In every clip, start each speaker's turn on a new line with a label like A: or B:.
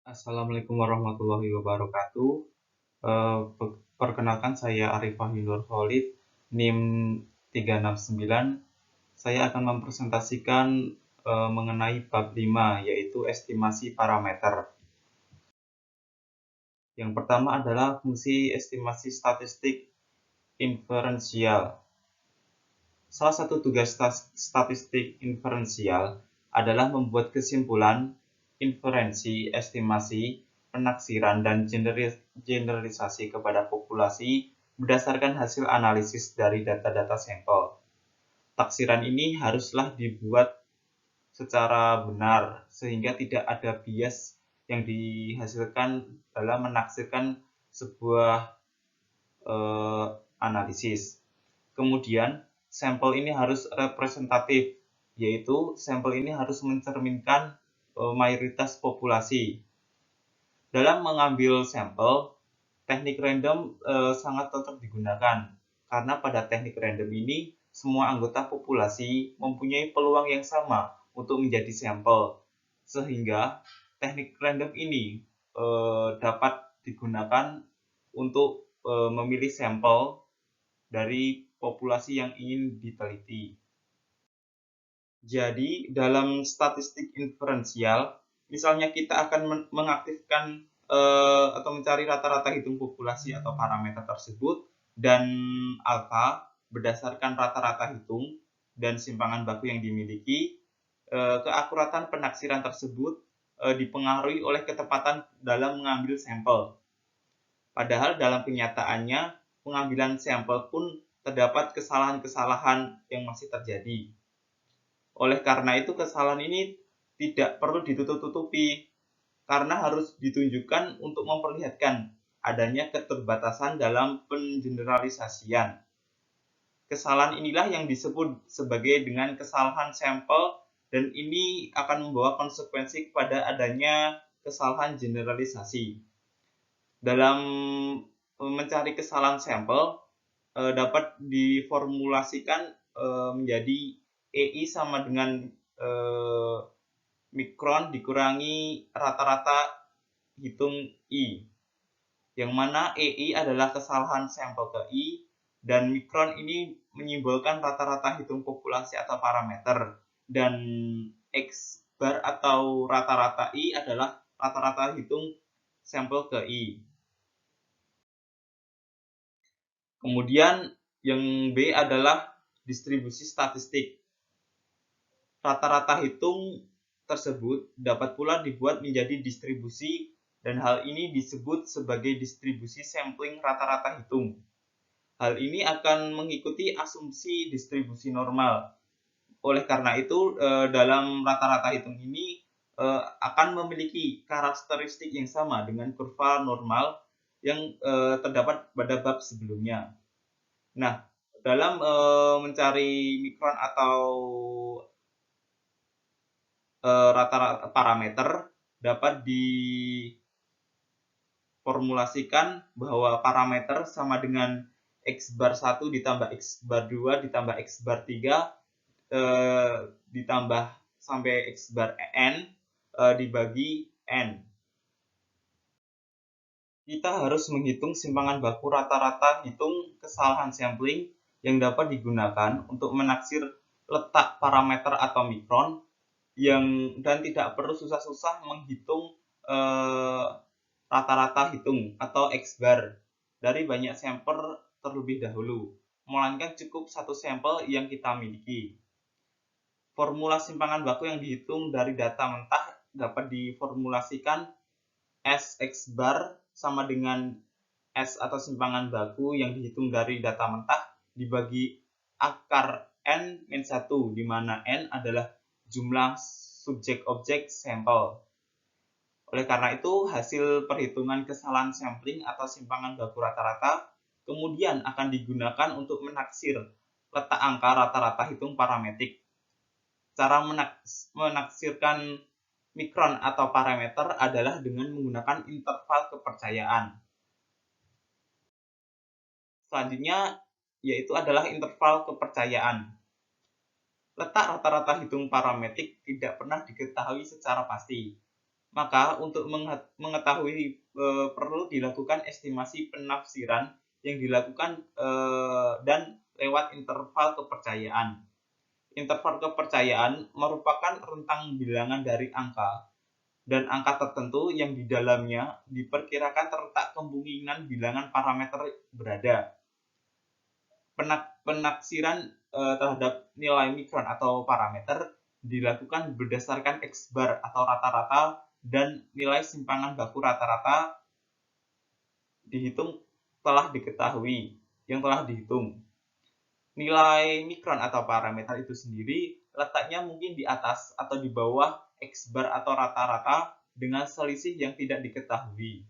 A: Assalamualaikum warahmatullahi wabarakatuh. Perkenalkan saya Arif Fahinur Khalid, NIM 369. Saya akan mempresentasikan mengenai bab 5, yaitu estimasi parameter. Yang pertama adalah fungsi estimasi statistik inferensial. Salah satu tugas statistik inferensial adalah membuat kesimpulan, inferensi, estimasi, penaksiran, dan generalisasi kepada populasi berdasarkan hasil analisis dari data-data sampel. Taksiran ini haruslah dibuat secara benar sehingga tidak ada bias yang dihasilkan dalam menaksirkan sebuah analisis. Kemudian, sampel ini harus representatif, yaitu sampel ini harus mencerminkan mayoritas populasi. Dalam mengambil sampel, teknik random sangat cocok digunakan, karena pada teknik random ini, semua anggota populasi mempunyai peluang yang sama untuk menjadi sampel, sehingga teknik random ini dapat digunakan untuk memilih sampel dari populasi yang ingin diteliti. Jadi, dalam statistik inferensial, misalnya kita akan mengaktifkan atau mencari rata-rata hitung populasi atau parameter tersebut, dan alfa berdasarkan rata-rata hitung dan simpangan baku yang dimiliki, keakuratan penaksiran tersebut dipengaruhi oleh ketepatan dalam mengambil sampel. Padahal dalam kenyataannya, pengambilan sampel pun terdapat kesalahan-kesalahan yang masih terjadi. Oleh karena itu, kesalahan ini tidak perlu ditutup-tutupi, karena harus ditunjukkan untuk memperlihatkan adanya keterbatasan dalam pengeneralisasian. Kesalahan inilah yang disebut sebagai dengan kesalahan sampel, dan ini akan membawa konsekuensi kepada adanya kesalahan generalisasi. Dalam mencari kesalahan sampel dapat diformulasikan menjadi EI sama dengan mikron dikurangi rata-rata hitung I, yang mana EI adalah kesalahan sampel ke I, dan mikron ini menyimbolkan rata-rata hitung populasi atau parameter, dan X bar atau rata-rata I adalah rata-rata hitung sampel ke I. Kemudian yang B adalah distribusi statistik. Rata-rata hitung tersebut dapat pula dibuat menjadi distribusi, dan hal ini disebut sebagai distribusi sampling rata-rata hitung. Hal ini akan mengikuti asumsi distribusi normal. Oleh karena itu, dalam rata-rata hitung ini akan memiliki karakteristik yang sama dengan kurva normal yang terdapat pada bab sebelumnya. Nah, dalam mencari mikron atau rata-rata parameter, dapat diformulasikan bahwa parameter sama dengan X bar 1 ditambah X bar 2 ditambah X bar 3 ditambah sampai X bar N dibagi N. Kita harus menghitung simpangan baku rata-rata hitung kesalahan sampling yang dapat digunakan untuk menaksir letak parameter atau mikron, dan tidak perlu susah-susah menghitung rata-rata hitung atau X bar dari banyak sampel terlebih dahulu, melainkan cukup satu sampel yang kita miliki. Formula simpangan baku yang dihitung dari data mentah dapat diformulasikan Sx bar sama dengan S atau simpangan baku yang dihitung dari data mentah dibagi akar N-1, di mana N adalah jumlah subjek objek sampel. Oleh karena itu, hasil perhitungan kesalahan sampling atau simpangan baku rata-rata kemudian akan digunakan untuk menaksir letak angka rata-rata hitung parametrik. Cara menaksirkan mikron atau parameter adalah dengan menggunakan interval kepercayaan. Selanjutnya yaitu adalah interval kepercayaan. Letak rata-rata hitung parametrik tidak pernah diketahui secara pasti. Maka untuk mengetahui perlu dilakukan estimasi penafsiran yang dilakukan dan lewat interval kepercayaan. Interval kepercayaan merupakan rentang bilangan dari angka dan angka tertentu yang di dalamnya diperkirakan terletak kemungkinan bilangan parameter berada. Penaksiran terhadap nilai mikron atau parameter dilakukan berdasarkan X-bar atau rata-rata dan nilai simpangan baku rata-rata dihitung telah diketahui yang telah dihitung. Nilai mikron atau parameter itu sendiri letaknya mungkin di atas atau di bawah X-bar atau rata-rata dengan selisih yang tidak diketahui.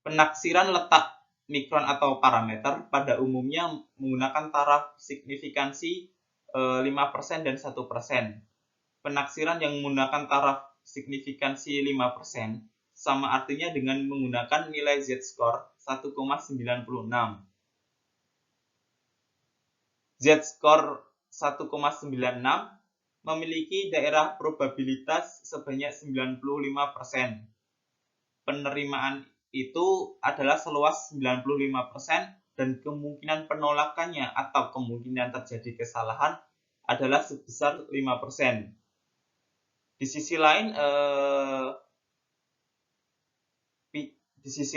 A: Penaksiran letak mikron atau parameter pada umumnya menggunakan taraf signifikansi 5% dan 1%. Penaksiran yang menggunakan taraf signifikansi 5% sama artinya dengan menggunakan nilai z-score 1,96. Z-score 1,96 memiliki daerah probabilitas sebanyak 95%. Penerimaan itu adalah seluas 95% dan kemungkinan penolakannya atau kemungkinan terjadi kesalahan adalah sebesar 5%. Di sisi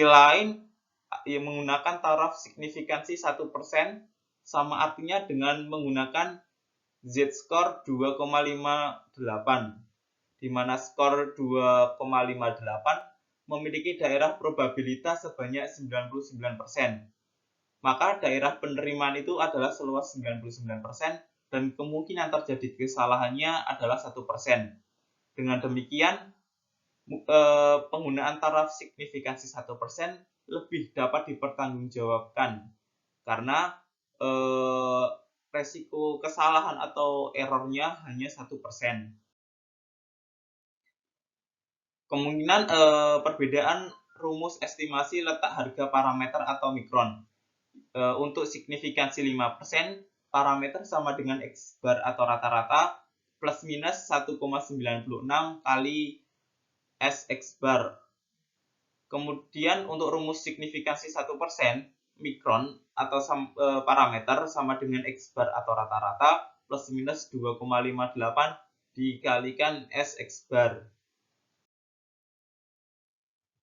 A: lain yang menggunakan taraf signifikansi 1% sama artinya dengan menggunakan z-score 2,58, di mana skor 2,58 memiliki daerah probabilitas sebanyak 99%. Maka daerah penerimaan itu adalah seluas 99% dan kemungkinan terjadi kesalahannya adalah 1%. Dengan demikian, penggunaan taraf signifikansi 1% lebih dapat dipertanggungjawabkan karena resiko kesalahan atau errornya hanya 1%. Kemungkinan perbedaan rumus estimasi letak harga parameter atau mikron. Untuk signifikansi 5%, parameter sama dengan X-bar atau rata-rata plus minus 1,96 kali S X-bar. Kemudian untuk rumus signifikansi 1%, mikron atau parameter sama dengan X-bar atau rata-rata plus minus 2,58 dikalikan S X-bar.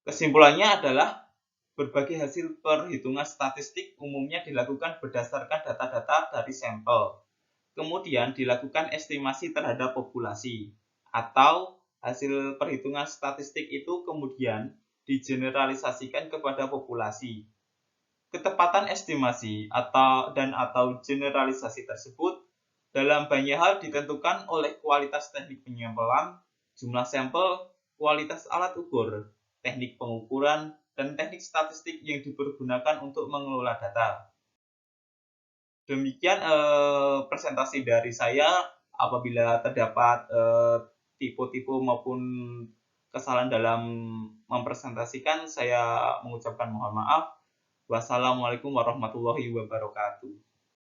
A: Kesimpulannya adalah berbagai hasil perhitungan statistik umumnya dilakukan berdasarkan data-data dari sampel. Kemudian dilakukan estimasi terhadap populasi, atau hasil perhitungan statistik itu kemudian digeneralisasikan kepada populasi. Ketepatan estimasi atau generalisasi tersebut dalam banyak hal ditentukan oleh kualitas teknik penyampelan, jumlah sampel, kualitas alat ukur, teknik pengukuran, dan teknik statistik yang dipergunakan untuk mengelola data. Demikian presentasi dari saya. Apabila terdapat tipe-tipe maupun kesalahan dalam mempresentasikan, saya mengucapkan mohon maaf. Wassalamualaikum warahmatullahi wabarakatuh.